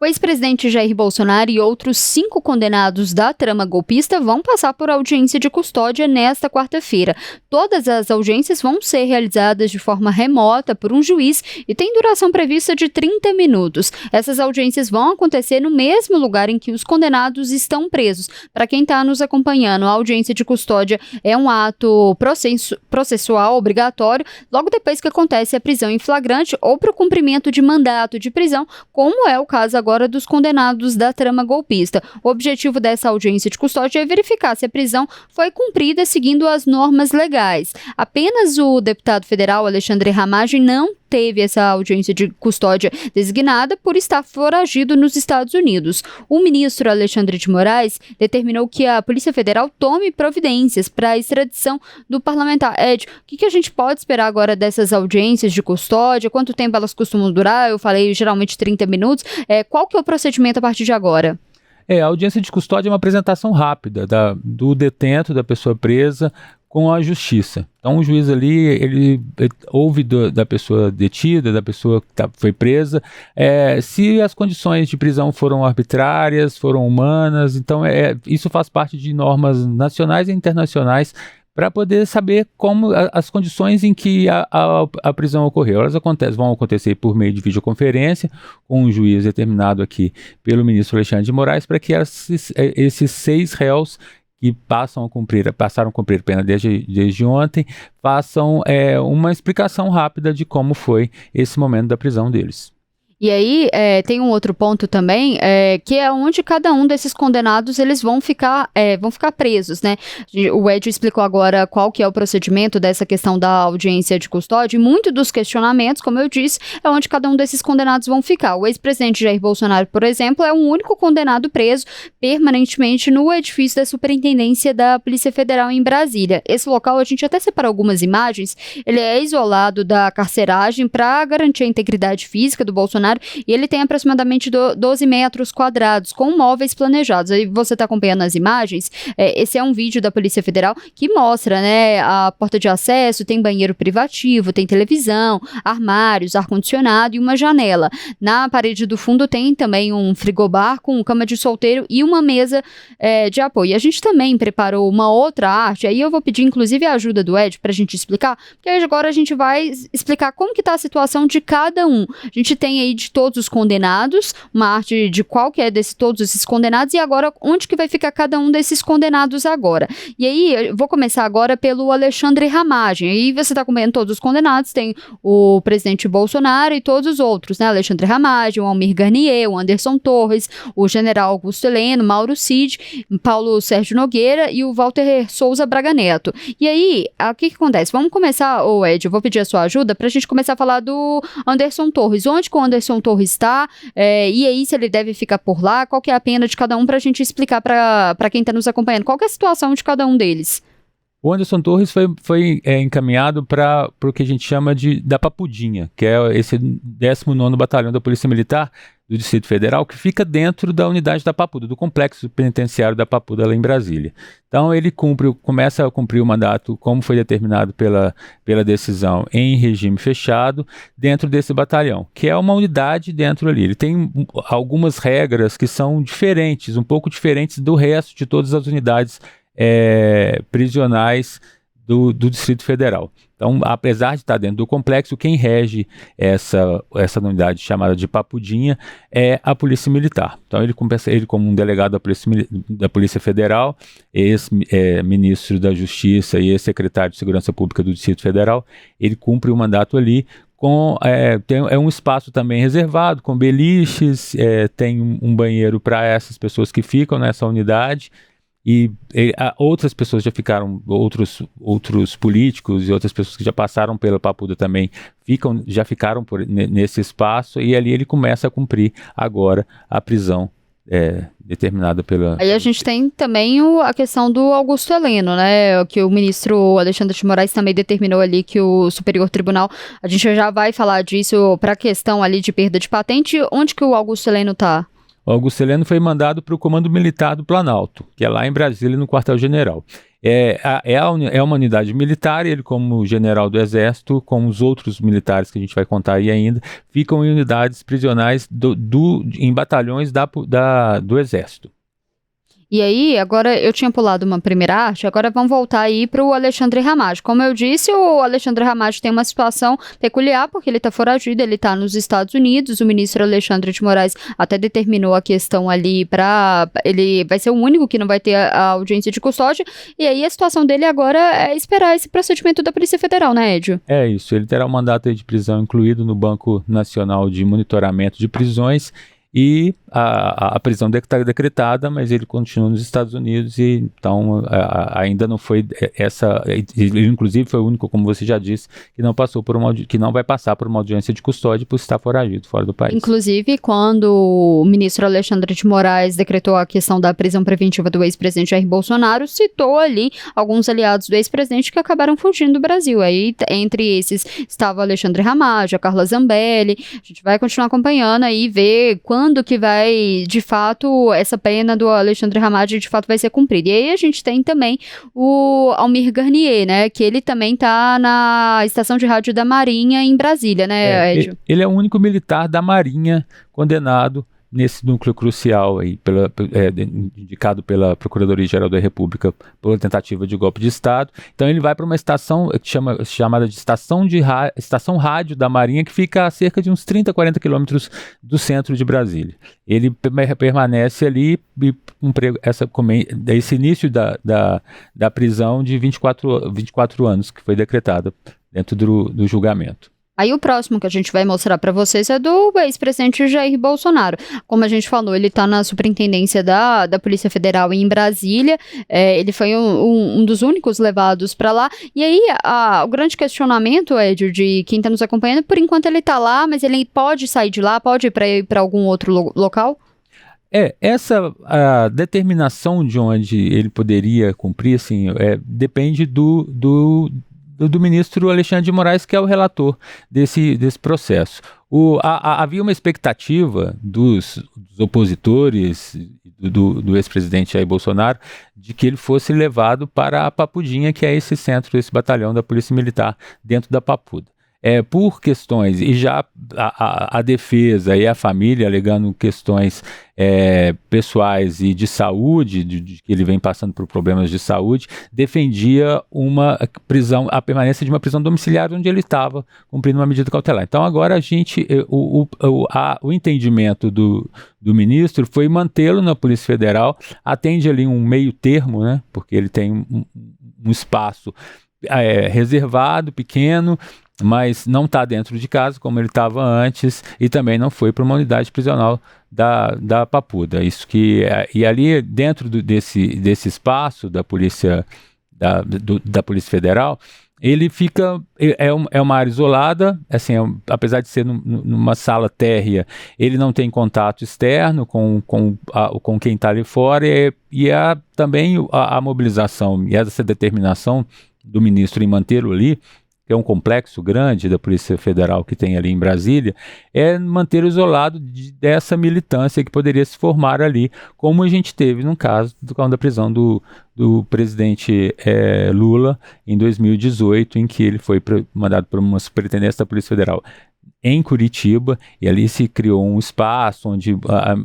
O ex-presidente Jair Bolsonaro e outros 5 condenados da trama golpista vão passar por audiência de custódia nesta quarta-feira. Todas as audiências vão ser realizadas de forma remota por um juiz e tem duração prevista de 30 minutos. Essas audiências vão acontecer no mesmo lugar em que os condenados estão presos. Para quem está nos acompanhando, a audiência de custódia é um ato processual obrigatório logo depois que acontece a prisão em flagrante ou para o cumprimento de mandato de prisão, como é o caso agora dos condenados da trama golpista. O objetivo dessa audiência de custódia é verificar se a prisão foi cumprida seguindo as normas legais. Apenas o deputado federal Alexandre Ramagem não teve essa audiência de custódia designada por estar foragido nos Estados Unidos. O ministro Alexandre de Moraes determinou que a Polícia Federal tome providências para a extradição do parlamentar. Ed, o que a gente pode esperar agora dessas audiências de custódia? Quanto tempo elas costumam durar? Eu falei geralmente 30 minutos. Qual que é o procedimento a partir de agora? A audiência de custódia é uma apresentação rápida do detento, da pessoa presa, com a justiça. Então o juiz ali, ele ouve da pessoa detida, da pessoa que foi presa, se as condições de prisão foram arbitrárias, foram humanas, então isso faz parte de normas nacionais e internacionais para poder saber como as condições em que a prisão ocorreu. Elas vão acontecer por meio de videoconferência, com um juiz determinado aqui pelo ministro Alexandre de Moraes, para que esses 6 réus que passaram a cumprir pena desde ontem, façam uma explicação rápida de como foi esse momento da prisão deles. E aí, tem um outro ponto também, que é onde cada um desses condenados eles vão ficar presos, né? O Ed explicou agora qual que é o procedimento dessa questão da audiência de custódia, e muito dos questionamentos, como eu disse, é onde cada um desses condenados vão ficar. O ex-presidente Jair Bolsonaro, por exemplo, é o único condenado preso permanentemente no edifício da Superintendência da Polícia Federal em Brasília. Esse local, a gente até separou algumas imagens, ele é isolado da carceragem para garantir a integridade física do Bolsonaro, e ele tem aproximadamente 12 metros quadrados, com móveis planejados. Aí você está acompanhando as imagens, esse é um vídeo da Polícia Federal que mostra, né, a porta de acesso, tem banheiro privativo, tem televisão, armários, ar-condicionado e uma janela. Na parede do fundo tem também um frigobar com cama de solteiro e uma mesa de apoio. E a gente também preparou uma outra arte, aí eu vou pedir inclusive a ajuda do Ed para a gente explicar, porque agora a gente vai explicar como que está a situação de cada um. A gente tem aí de todos os condenados, uma arte de qual que é todos esses condenados, e agora onde que vai ficar cada um desses condenados agora. E aí, eu vou começar agora pelo Alexandre Ramagem. Aí você está acompanhando todos os condenados, tem o presidente Bolsonaro e todos os outros, né? Alexandre Ramagem, o Almir Garnier, o Anderson Torres, o general Augusto Heleno, Mauro Cid, Paulo Sérgio Nogueira e o Walter Souza Braga Neto. E aí, o que acontece? Vamos começar, Ed, eu vou pedir a sua ajuda para a gente começar a falar do Anderson Torres. Onde que o Anderson Torres está, e aí se ele deve ficar por lá, qual que é a pena de cada um, para a gente explicar para quem está nos acompanhando, qual que é a situação de cada um deles. O Anderson Torres foi encaminhado para o que a gente chama da Papudinha, que é esse 19º Batalhão da Polícia Militar do Distrito Federal, que fica dentro da unidade da Papuda, do complexo penitenciário da Papuda lá em Brasília. Então ele começa a cumprir o mandato, como foi determinado pela decisão, em regime fechado, dentro desse batalhão, que é uma unidade dentro ali. Ele tem algumas regras que são diferentes, um pouco diferentes do resto de todas as unidades prisionais do Distrito Federal. Então, apesar de estar dentro do complexo, quem rege essa unidade chamada de Papudinha é a Polícia Militar. Então, ele como um delegado da Polícia Federal, ex-ministro da Justiça e ex-secretário de Segurança Pública do Distrito Federal, ele cumpre o mandato ali tem um espaço também reservado, com beliches, tem um banheiro para essas pessoas que ficam nessa unidade. E outras pessoas já ficaram, outros políticos e outras pessoas que já passaram pela Papuda também já ficaram nesse espaço, e ali ele começa a cumprir agora a prisão determinada pela... Aí a gente tem também a questão do Augusto Heleno, né, que o ministro Alexandre de Moraes também determinou ali que o Superior Tribunal, a gente já vai falar disso para a questão ali de perda de patente. Onde que o Augusto Heleno está? O Augusto Heleno foi mandado para o Comando Militar do Planalto, que é lá em Brasília, no quartel-general. É uma unidade militar, e ele, como general do Exército, como os outros militares que a gente vai contar aí ainda, ficam em unidades prisionais em batalhões do Exército. E aí, agora eu tinha pulado uma primeira arte, agora vamos voltar aí para o Alexandre Ramagem. Como eu disse, o Alexandre Ramagem tem uma situação peculiar, porque ele está foragido, ele está nos Estados Unidos, o ministro Alexandre de Moraes até determinou a questão ali ele vai ser o único que não vai ter a audiência de custódia, e aí a situação dele agora é esperar esse procedimento da Polícia Federal, né, Edio? É isso, ele terá um mandato de prisão incluído no Banco Nacional de Monitoramento de Prisões, e a prisão está decretada, mas ele continua nos Estados Unidos, e então ainda não foi ele inclusive foi o único, como você já disse, que não vai passar por uma audiência de custódia por estar foragido fora do país. Inclusive, quando o ministro Alexandre de Moraes decretou a questão da prisão preventiva do ex-presidente Jair Bolsonaro, citou ali alguns aliados do ex-presidente que acabaram fugindo do Brasil. Aí, entre esses, estava o Alexandre Ramagem, a Carla Zambelli. A gente vai continuar acompanhando aí, ver quando que vai, de fato, essa pena do Alexandre Ramagem, de fato, vai ser cumprida. E aí a gente tem também o Almir Garnier, né, que ele também tá na estação de rádio da Marinha em Brasília, né, Edio? Ele é o único militar da Marinha condenado nesse núcleo crucial aí, indicado pela Procuradoria-Geral da República por tentativa de golpe de Estado. Então ele vai para uma estação chamada de Estação Rádio da Marinha, que fica a cerca de uns 30, 40 quilômetros do centro de Brasília. Ele permanece ali e esse início da prisão de 24 anos, que foi decretada dentro do julgamento. Aí o próximo que a gente vai mostrar para vocês é do ex-presidente Jair Bolsonaro. Como a gente falou, ele está na superintendência da Polícia Federal em Brasília, ele foi um dos únicos levados para lá. E aí o grande questionamento, Edio, de quem está nos acompanhando, por enquanto ele está lá, mas ele pode sair de lá, pode ir para algum outro local? A determinação de onde ele poderia cumprir, assim, depende do ministro Alexandre de Moraes, que é o relator desse processo. Havia uma expectativa dos opositores do ex-presidente Jair Bolsonaro de que ele fosse levado para a Papudinha, que é esse batalhão da Polícia Militar dentro da Papuda. Por questões, e já a defesa e a família alegando questões pessoais e de saúde, de que ele vem passando por problemas de saúde, defendia a permanência de uma prisão domiciliar onde ele estava cumprindo uma medida cautelar. Então agora o entendimento do ministro foi mantê-lo na Polícia Federal, atende ali um meio termo, né, porque ele tem um espaço reservado, pequeno, mas não está dentro de casa como ele estava antes, e também não foi para uma unidade prisional da Papuda. E ali dentro desse espaço da Polícia Federal, ele fica, uma área isolada, assim, apesar de ser numa sala térrea, ele não tem contato externo com quem está ali fora, e também a mobilização e essa determinação do ministro em mantê-lo ali, que é um complexo grande da Polícia Federal que tem ali em Brasília, é manter isolado dessa militância que poderia se formar ali, como a gente teve no caso da prisão do presidente Lula em 2018, em que ele foi mandado para uma superintendência da Polícia Federal em Curitiba, e ali se criou um espaço onde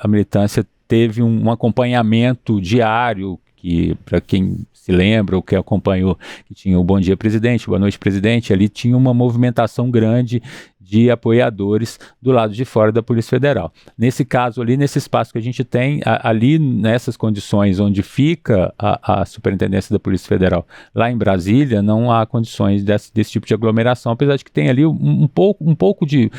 a militância teve um acompanhamento diário, que, para quem se lembra ou que acompanhou, que tinha o Bom Dia Presidente, Boa Noite Presidente, ali tinha uma movimentação grande de apoiadores do lado de fora da Polícia Federal. Nesse caso ali, nesse espaço que a gente tem, ali nessas condições onde fica a Superintendência da Polícia Federal, lá em Brasília, não há condições desse tipo de aglomeração, apesar de que tem ali um pouco de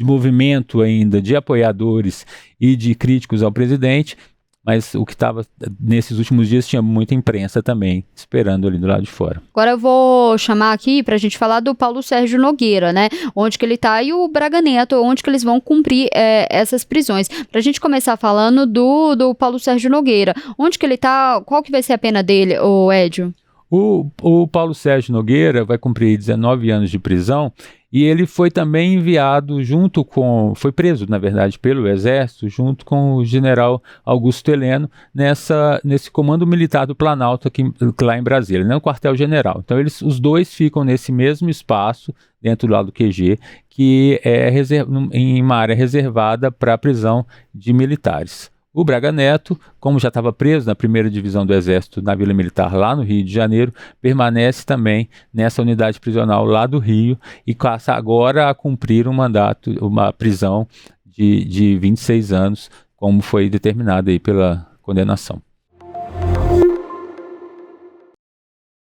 movimento ainda de apoiadores e de críticos ao presidente, mas o que estava nesses últimos dias tinha muita imprensa também esperando ali do lado de fora. Agora eu vou chamar aqui para a gente falar do Paulo Sérgio Nogueira, né? Onde que ele está, e o Braga Neto, onde que eles vão cumprir essas prisões. Para a gente começar falando do Paulo Sérgio Nogueira, onde que ele está, qual que vai ser a pena dele, o Edio? O Paulo Sérgio Nogueira vai cumprir 19 anos de prisão, E ele foi também enviado foi preso, na verdade, pelo Exército, junto com o general Augusto Heleno, nesse comando militar do Planalto aqui, lá em Brasília, no quartel-general. Então os dois ficam nesse mesmo espaço, dentro lá do QG, que é em uma área reservada para a prisão de militares. O Braga Neto, como já estava preso na 1ª Divisão do Exército na Vila Militar lá no Rio de Janeiro, permanece também nessa unidade prisional lá do Rio e passa agora a cumprir uma prisão de 26 anos, como foi determinada aí pela condenação.